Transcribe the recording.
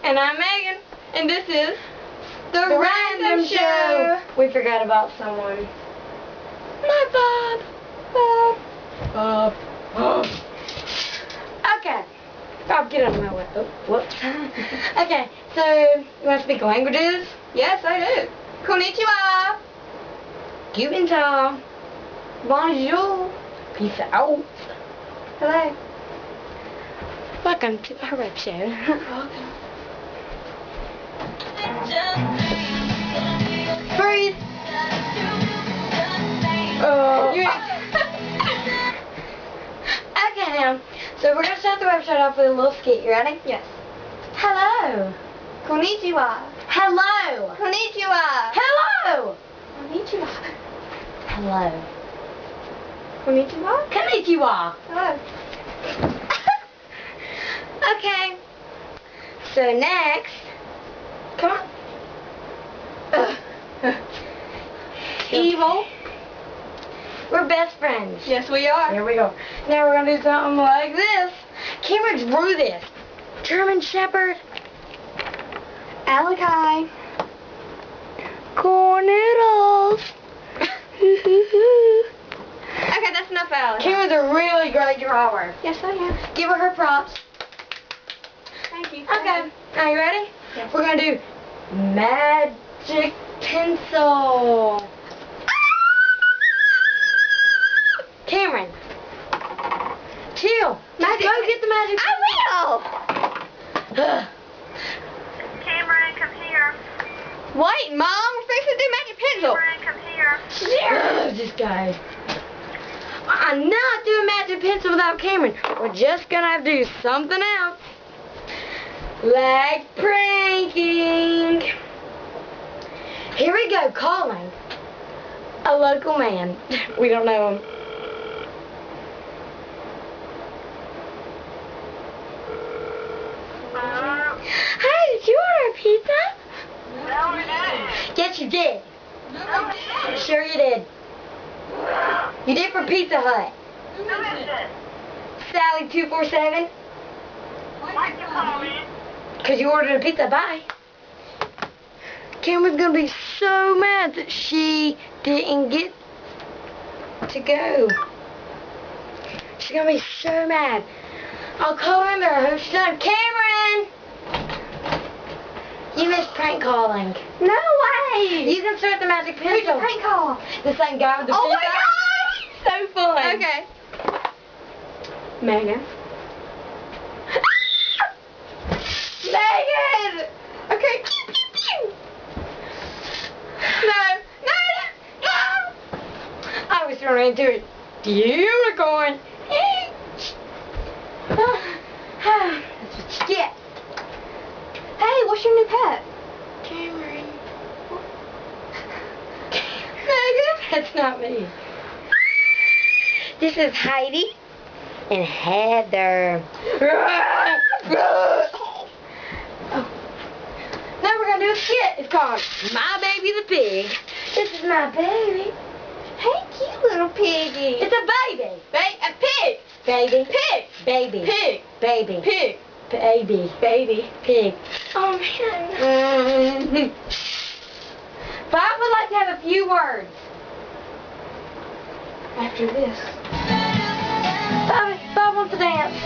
And I'm Megan. And this is The Random Show. We forgot about someone. My Bob. Bob. Okay. Bob, get out of my way. Oh, whoops. Okay, so you want to speak languages? Yes, I do. Konnichiwa. Guten Tag. Bonjour. Peace out. Hello. Welcome to the Rap Show. Welcome. Freeze. Okay, now, so we're going to start the website off with a little skit. You ready? Yes. Hello. Konnichiwa. Hello. Konnichiwa. Hello. Konnichiwa. Hello. Konnichiwa. Konnichiwa. Hello. Okay. So next, come on. Evil. We're best friends. Yes, we are. Here we go. Now we're gonna do something like this. Cameron drew this. German Shepherd. Alakai. Corneros. Okay, that's enough, Alakai. Cameron's a really great drawer. Yes, I am. Give her props. Thank you. Okay. Are you ready? Yes. We're gonna do magic pencil. Cameron. Chill. Magic Go get the magic I will. Cameron, come here. Wait, Mom. We're fixing to do magic pencil. Cameron, come here. Ugh, this guy. I'm not doing magic pencil without Cameron. We're just gonna have to do something else. Like pranking. Here we go, calling a local man. We don't know him. Hey, did you order a pizza? No, we didn't. Yes, you did. No, we didn't. Sure you did. You did for Pizza Hut. Who is it? Sally247. Why'd you call me? Because you ordered a pizza. Bye. Cameron's going to be so mad that she didn't get to go. She's going to be so mad. I'll call her in there. I hope she's done. Cameron! You missed prank calling. No way. You can start the magic pencil. Who's the prank call? The same guy with the Oh pizza. my So fun. Okay. Megan. Megan! Okay. No. No. I was thrown into a unicorn. That's what you get. Hey, what's your new pet? Cameron. Megan? That's not me. This is Heidi and Heather. Now we're going to do a skit. It's called My Baby the Pig. This is my baby. Hey, cute little piggy. It's a baby. A pig. Baby. Pig. Baby. Pig. Baby. Pig. Baby. Baby. Pig. Oh, man. Bob would like to have a few words. After this. Bob wants to dance.